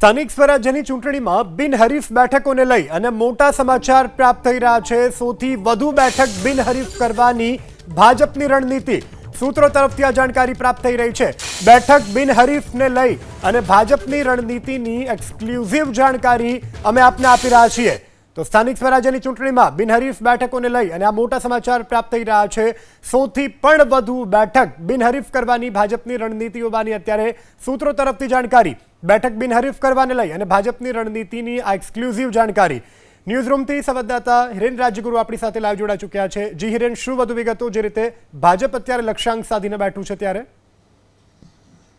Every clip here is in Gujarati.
સ્થાનિક સ્વરાજ્યની ચૂંટણીમાં બિનહરીફ બેઠકોને લઈ અને મોટા સમાચાર પ્રાપ્ત થઈ રહ્યા છે। સૌથી વધુ બેઠક બિનહરીફ કરવાની ભાજપની રણનીતિ સૂત્રો તરફથી આ જાણકારી પ્રાપ્ત થઈ રહી છે। બેઠક બિનહરીફને લઈ અને ભાજપની રણનીતિની એક્સક્લુઝિવ જાણકારી અમે આપને આપી રહ્યા છીએ। તો સ્થાનિક સ્વરાજ્યની ચૂંટણીમાં બિનહરીફ બેઠકોને લઈ અને આ મોટા સમાચાર પ્રાપ્ત થઈ રહ્યા છે। સૌથી પણ વધુ બેઠક બિનહરીફ કરવાની ભાજપની રણનીતિ હોવાની અત્યારે સૂત્રો તરફથી જાણકારી। બેઠક બિનહરીફ કરવાને લઈ અને ભાજપની રણનીતિની આ એક્સક્લુઝિવ જાણકારી ન્યૂઝરૂમથી સંવાદદાતા હિરેન રાજ્યગુરુ આપણી સાથે લાઈવ જોડાઈ ચૂક્યા છે। જી હિરેન, શું વધુ વિગતો? જે રીતે ભાજપ અત્યારે લક્ષ્યાંક સાધીને બેઠું છે ત્યારે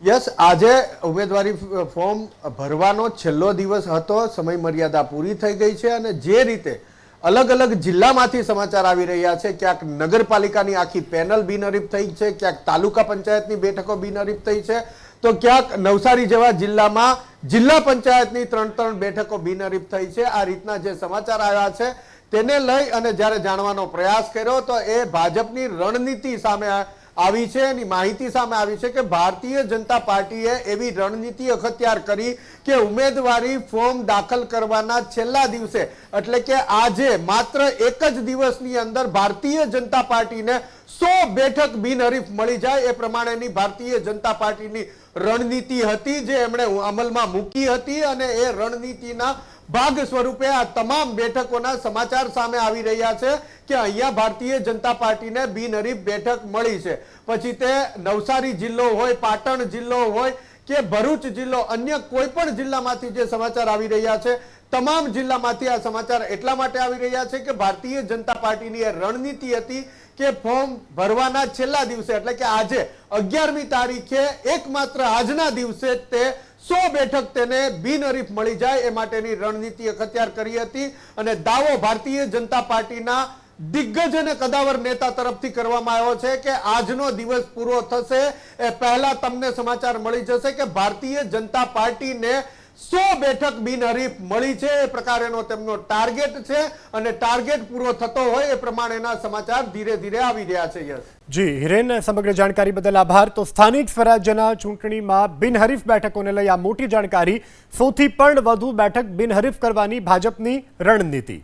યસ, આજે ઉમેદવારી ફોર્મ ભરવાનો છેલ્લો દિવસ હતો। સમય મર્યાદા પૂરી થઈ ગઈ છે અને જે રીતે અલગ અલગ જિલ્લામાંથી સમાચાર આવી રહ્યા છે, ક્યાંક નગરપાલિકાની આખી પેનલ બિનહરીફ થઈ છે, ક્યાંક તાલુકા પંચાયતની બેઠકો બિનહરીફ થઈ છે, તો ક્યાંક નવસારી જેવા જિલ્લામાં જિલ્લા પંચાયતની 3 બેઠકો બિનહરીફ થઈ છે। આ રીતના જે સમાચાર આવ્યા છે તેને લઈ અને જ્યારે જાણવાનો પ્રયાસ કર્યો તો એ ભાજપની રણનીતિ સામે આવી છે। એની માહિતી સામે આવી છે કે ભારતીય જનતા પાર્ટીએ એવી રણનીતિ અખત્યાર કરી કે ઉમેદવારી ફોર્મ દાખલ કરવાના છેલ્લા દિવસે એટલે કે આજે માત્ર એક જ દિવસની અંદર ભારતીય જનતા પાર્ટીને 100 બેઠક બિનહરીફ મળી જાય એ પ્રમાણેની ભારતીય જનતા પાર્ટીની રણનીતિ હતી જે એમણે અમલમાં મૂકી હતી અને એ રણનીતિના ભાગ સ્વરૂપે આ તમામ બેઠકોના સમાચાર સામે આવી રહ્યા છે કે અહીંયા ભારતીય જનતા પાર્ટીને બિનહરીફ બેઠક મળી છે। પછી તે નવસારી જિલ્લો હોય, પાટણ જિલ્લો હોય કે ભરૂચ જિલ્લો, અન્ય કોઈ પણ જિલ્લામાંથી જે સમાચાર આવી રહ્યા છે તમામ જિલ્લામાંથી આ સમાચાર એટલા માટે આવી રહ્યા છે કે ભારતીય જનતા પાર્ટીની એ રણનીતિ હતી કે ફોર્મ ભરવાના છેલ્લા દિવસે એટલે કે આજે 11મી તારીખે એકમાત્ર આજના દિવસે તે 100 બેઠક તેને બિનહરીફ મળી જાય એ માટેની રણનીતિ અખત્યાર કરી હતી અને દાવો ભારતીય જનતા પાર્ટીના દિગ્ગજ અને કદાવર નેતા તરફથી કરવામાં આવ્યો છે કે આજનો દિવસ પૂરો થશે એ પહેલા તમને સમાચાર મળી જશે કે ભારતીય જનતા પાર્ટીને 100 બેઠક બિનહરીફ મળી છે। એ પ્રકારેનો તેમનો ટાર્ગેટ છે અને ટાર્ગેટ પૂરો થતો હોય એ પ્રમાણેના સમાચાર ધીરે ધીરે આવી રહ્યા છે। યસ જી હિરેન, સમગ્ર જાણકારી બદલ આભાર। તો સ્થાનિક સ્વરાજ્યના ચૂંટણીમાં બિનહરીફ બેઠકોને લઈ આ મોટી જાણકારી, સૌથી પણ વધુ બેઠક બિનહરીફ કરવાની ભાજપની રણનીતિ।